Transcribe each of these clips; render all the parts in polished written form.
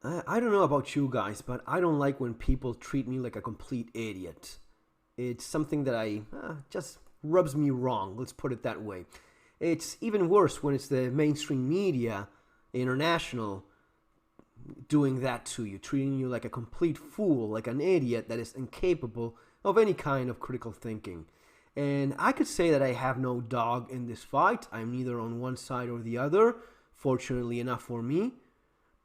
I don't know about you guys, but I don't like when people treat me like a complete idiot. It's something that I just rubs me wrong. Let's put it that way. It's even worse when it's the mainstream media, international, doing that to you, treating you like a complete fool, like an idiot that is incapable of any kind of critical thinking. And I could say that I have no dog in this fight. I'm neither on one side or the other, fortunately enough for me.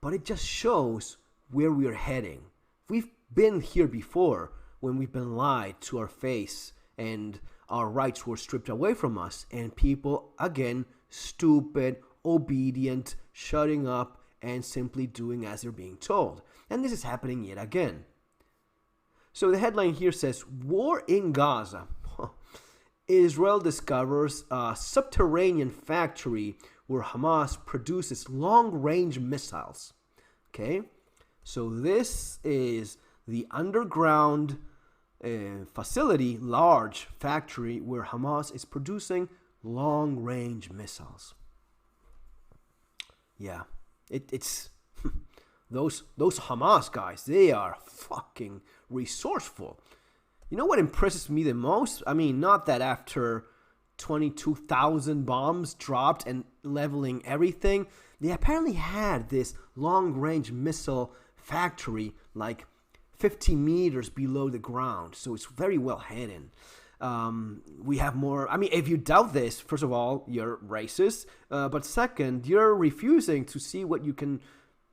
But it just shows where we're heading. We've been here before when we've been lied to our face and our rights were stripped away from us, and people, again, stupid, obedient, shutting up, and simply doing as they're being told. And this is happening yet again. So the headline here says, War in Gaza. Israel discovers a subterranean factory where Hamas produces long-range missiles. Okay, so this is the underground facility, large factory where Hamas is producing long-range missiles. Yeah, it's those Hamas guys. They are fucking resourceful. You know what impresses me the most? I mean, not that after 22,000 bombs dropped and leveling everything, they apparently had this long-range missile factory like 50 meters below the ground. So it's very well hidden. We have more. I mean, if you doubt this, first of all, you're racist. But second, you're refusing to see what you can,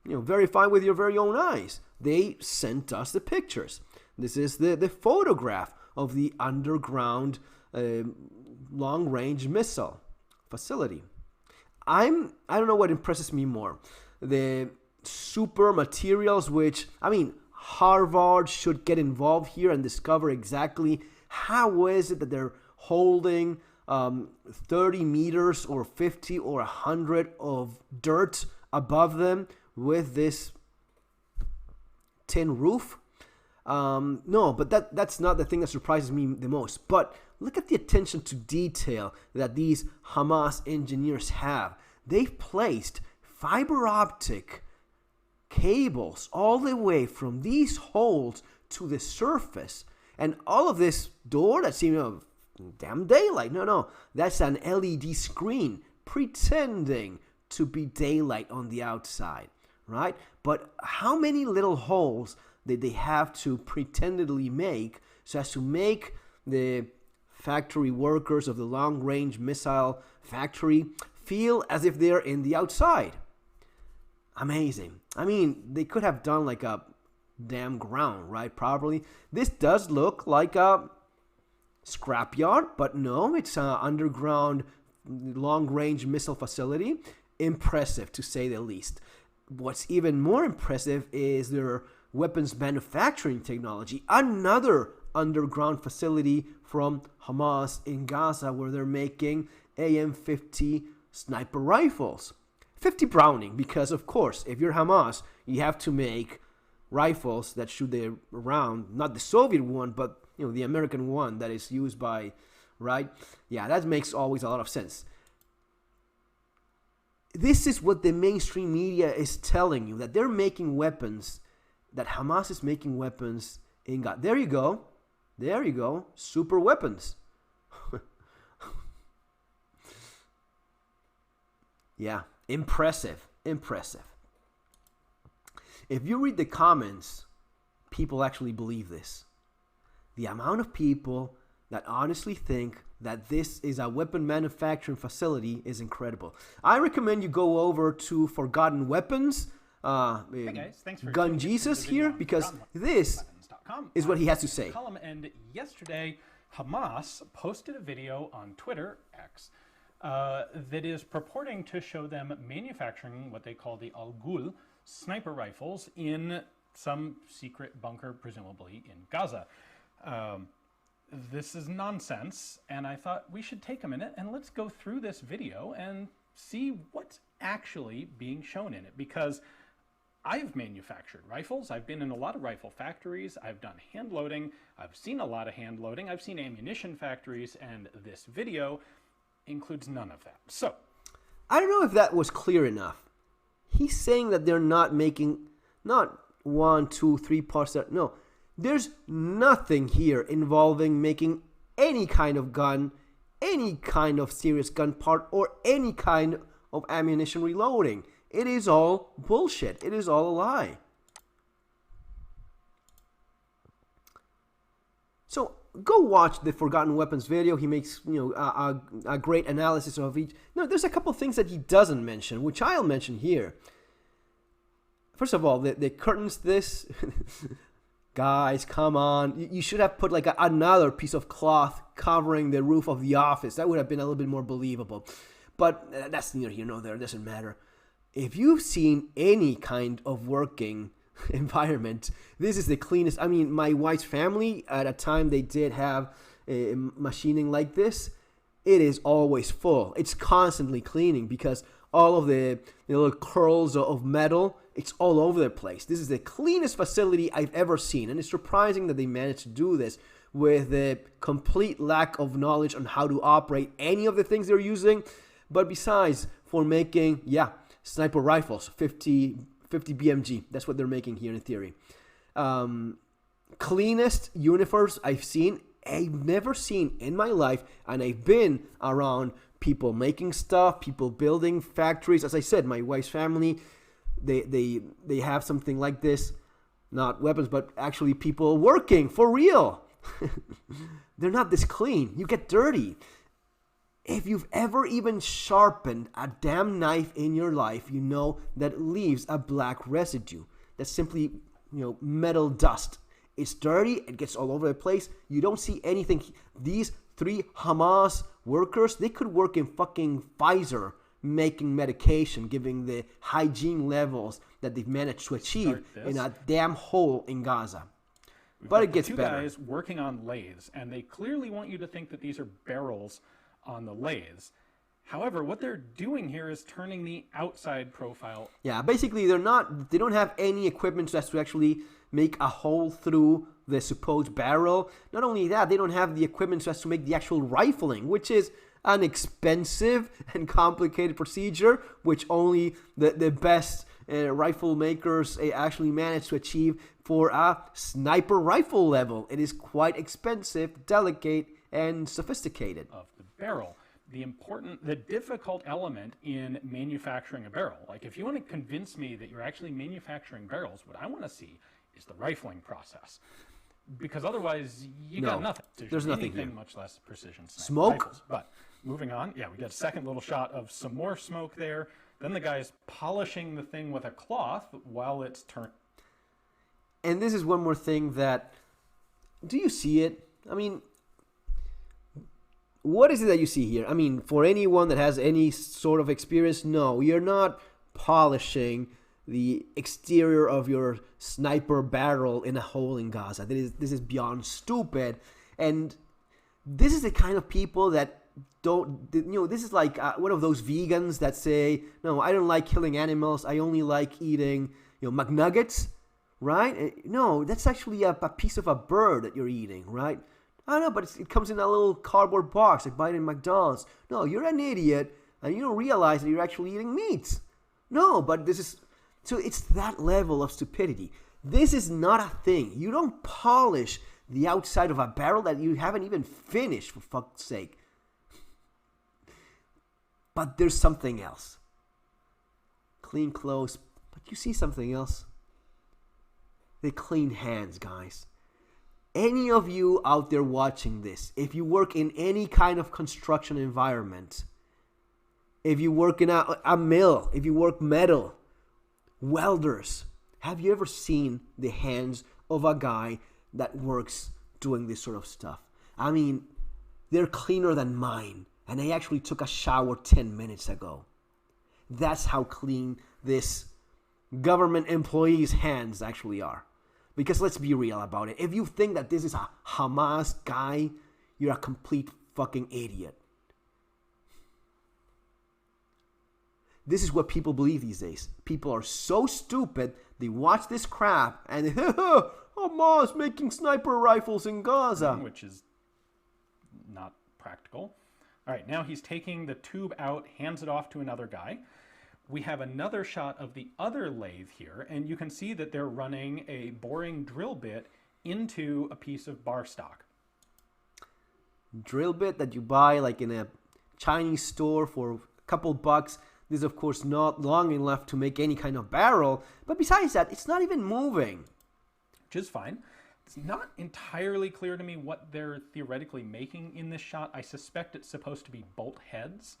verify with your very own eyes. They sent us the pictures. This is the photograph of the underground long-range missile facility. I don't know what impresses me more. The super materials, which, I mean, Harvard should get involved here and discover exactly how is it that they're holding 30 meters or 50 or 100 of dirt above them with this tin roof. No, but that's not the thing that surprises me the most. But look at the attention to detail that these Hamas engineers have. They've placed fiber optic cables all the way from these holes to the surface. And all of this door that seems damn daylight. No, that's an LED screen pretending to be daylight on the outside, right? But how many little holes did they have to pretendedly make so as to make the factory workers of the long-range missile factory feel as if they're in the outside? Amazing. I mean, they could have done like a damn ground, right? Probably. This does look like a scrapyard, but no, it's an underground long-range missile facility. Impressive, to say the least. What's even more impressive is their weapons manufacturing technology. Another underground facility from Hamas in Gaza where they're making AM-50 sniper rifles. 50 Browning, because of course, if you're Hamas, you have to make rifles that shoot the round, not the Soviet one, but the American one that is used by, right? Yeah, that makes always a lot of sense. This is what the mainstream media is telling you, that they're making weapons, that Hamas is making weapons in Gaza. There you go, super weapons. Yeah, impressive. If you read the comments, people actually believe this. The amount of people that honestly think that this is a weapon manufacturing facility is incredible. I recommend you go over to Forgotten Weapons, hey guys, thanks for Gun Jesus here, because this is what he has to say. And yesterday, Hamas posted a video on Twitter, X, that is purporting to show them manufacturing what they call the Al Ghul sniper rifles in some secret bunker, presumably in Gaza. This is nonsense, and I thought we should take a minute and let's go through this video and see what's actually being shown in it, because I've manufactured rifles. I've been in a lot of rifle factories. I've done hand loading. I've seen a lot of hand loading. I've seen ammunition factories, and this video includes none of that. So, I don't know if that was clear enough. He's saying that they're not making Not 1, 2, 3 parts. No, there's nothing here involving making any kind of gun, any kind of serious gun part, or any kind of ammunition reloading. It is all bullshit. It is all a lie. So go watch the Forgotten Weapons video. He makes a great analysis of each. No, there's a couple things that he doesn't mention, which I'll mention here. First of all, the curtains. This guys, come on! You should have put like another piece of cloth covering the roof of the office. That would have been a little bit more believable. But that's neither here nor there. It doesn't matter. If you've seen any kind of working environment, this is the cleanest. I mean, my wife's family, at a time they did have machining like this, it is always full. It's constantly cleaning because all of the little curls of metal, it's all over the place. This is the cleanest facility I've ever seen, and it's surprising that they managed to do this with the complete lack of knowledge on how to operate any of the things they're using. But besides, for making, sniper rifles, 50 BMG. That's what they're making here in theory. Cleanest uniforms I've seen. I've never seen in my life, and I've been around people making stuff, people building factories. As I said, my wife's family, they have something like this. Not weapons, but actually people working for real. They're not this clean. You get dirty. If you've ever even sharpened a damn knife in your life, you know that it leaves a black residue. That's simply, metal dust. It's dirty. It gets all over the place. You don't see anything. These 3 Hamas workers, they could work in fucking Pfizer making medication, giving the hygiene levels that they've managed to achieve in a damn hole in Gaza. But it gets better. 2 guys working on lathes, and they clearly want you to think that these are barrels on the lathes. However, what they're doing here is turning the outside profile. Yeah, basically they don't have any equipment so as to actually make a hole through the supposed barrel. Not only that, they don't have the equipment so as to make the actual rifling, which is an expensive and complicated procedure, which only the best rifle makers actually manage to achieve for a sniper rifle level. It is quite expensive, delicate, and sophisticated. Of the barrel. The difficult element in manufacturing a barrel. Like, if you want to convince me that you're actually manufacturing barrels, what I want to see is the rifling process. Because otherwise, you got nothing. There's nothing anything, here. Much less precision Smoke? rifles. But moving on, we got a second little shot of some more smoke there. Then the guy's polishing the thing with a cloth while it's turned. And this is one more thing that, do you see it? I mean, what is it that you see here? I mean, for anyone that has any sort of experience, no, you're not polishing the exterior of your sniper barrel in a hole in Gaza. This is beyond stupid. And this is the kind of people that this is like one of those vegans that say, no, I don't like killing animals. I only like eating, McNuggets, right? No, that's actually a piece of a bird that you're eating, right? I know, but it comes in a little cardboard box like buying in McDonald's. No, you're an idiot, and you don't realize that you're actually eating meat. No, but so it's that level of stupidity. This is not a thing. You don't polish the outside of a barrel that you haven't even finished, for fuck's sake. But there's something else. Clean clothes, but you see something else. The clean hands, guys. Any of you out there watching this, if you work in any kind of construction environment, if you work in a mill, if you work metal, welders, have you ever seen the hands of a guy that works doing this sort of stuff? I mean, they're cleaner than mine, and I actually took a shower 10 minutes ago. That's how clean this government employee's hands actually are. Because let's be real about it. If you think that this is a Hamas guy, you're a complete fucking idiot. This is what people believe these days. People are so stupid, they watch this crap and Hamas making sniper rifles in Gaza. Which is not practical. All right, now he's taking the tube out, hands it off to another guy. we have another shot of the other lathe here, and you can see that they're running a boring drill bit into a piece of bar stock. Drill bit that you buy like in a Chinese store for a couple bucks. This is of course not long enough to make any kind of barrel, but besides that, it's not even moving. Which is fine. It's not entirely clear to me what they're theoretically making in this shot. I suspect it's supposed to be bolt heads.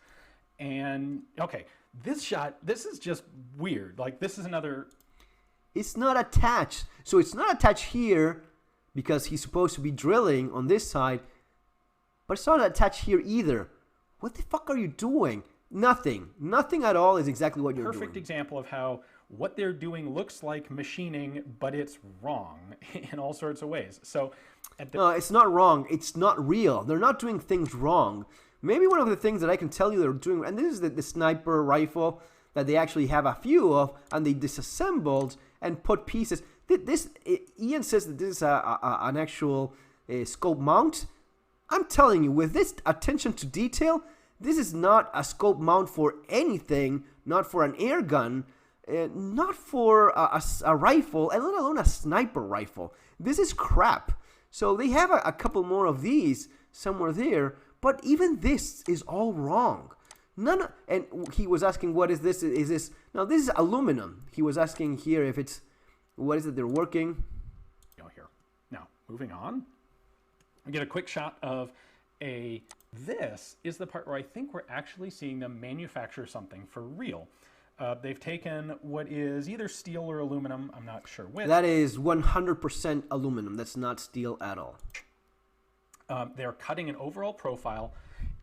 And okay, this shot, this is just weird. Like, this is another... It's not attached. So it's not attached here because he's supposed to be drilling on this side, but it's not attached here either. What the fuck are you doing? Nothing. Nothing at all is exactly what you're doing. Perfect example of how what they're doing looks like machining, but it's wrong in all sorts of ways. So, no, it's not wrong. It's not real. They're not doing things wrong. Maybe one of the things that I can tell you they're doing, and this is the sniper rifle that they actually have a few of, and they disassembled and put pieces. Ian says that this is an actual scope mount. I'm telling you, with this attention to detail, this is not a scope mount for anything, not for an air gun, not for a rifle, and let alone a sniper rifle. This is crap. So they have a couple more of these somewhere there, but even this is all wrong. And he was asking, what is this? Is this? Now, this is aluminum. He was asking here if it's, what is it they're working? Here. Now, moving on. We get a quick shot of this is the part where I think we're actually seeing them manufacture something for real. They've taken what is either steel or aluminum, I'm not sure which. That is 100% aluminum. That's not steel at all. They're cutting an overall profile,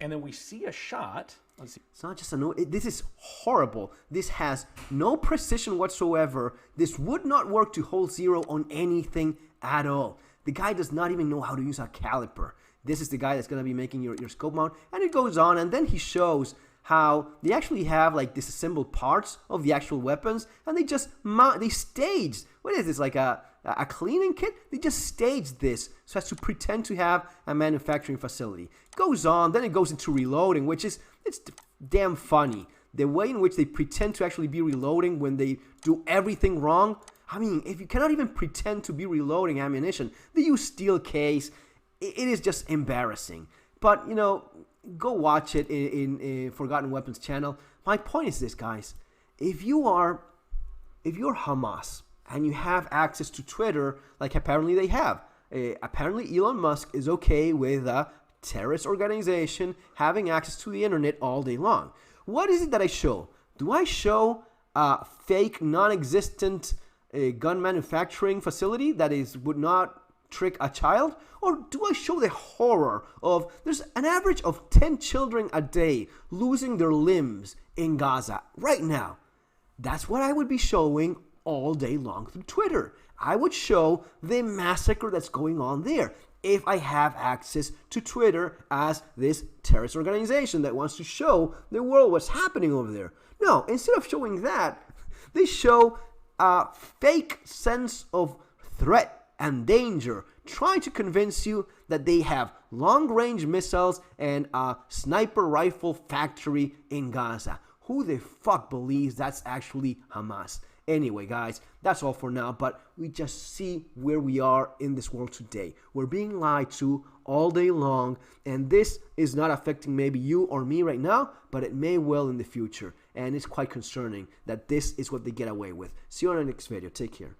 and then we see a shot. Let's see. It's not just this is horrible. This has no precision whatsoever. This would not work to hold zero on anything at all. The guy does not even know how to use a caliper. This is the guy that's going to be making your scope mount. And it goes on, and then he shows how they actually have like disassembled parts of the actual weapons, and they just they staged. What is this, like a cleaning kit? They just staged this so as to pretend to have a manufacturing facility. Goes on, then it goes into reloading, which is, it's damn funny. The way in which they pretend to actually be reloading when they do everything wrong. I mean, if you cannot even pretend to be reloading ammunition, they use steel case. It is just embarrassing. But, you know, go watch it in Forgotten Weapons channel. My point is this, guys. If you're Hamas and you have access to Twitter, like apparently they have, apparently Elon Musk is okay with a terrorist organization having access to the internet all day long. What is it that I show? Do I show a fake, non-existent gun manufacturing facility that would not trick a child? Or do I show the horror of there's an average of 10 children a day losing their limbs in Gaza right now? That's what I would be showing all day long through Twitter. I would show the massacre that's going on there if I have access to Twitter as this terrorist organization that wants to show the world what's happening over there. No, instead of showing that, they show a fake sense of threat and danger, trying to convince you that they have long-range missiles and a sniper rifle factory in Gaza. Who the fuck believes that's actually Hamas? Anyway, guys, that's all for now, but we just see where we are in this world today. We're being lied to all day long, and this is not affecting maybe you or me right now, but it may well in the future, and it's quite concerning that this is what they get away with. See you on the next video. Take care.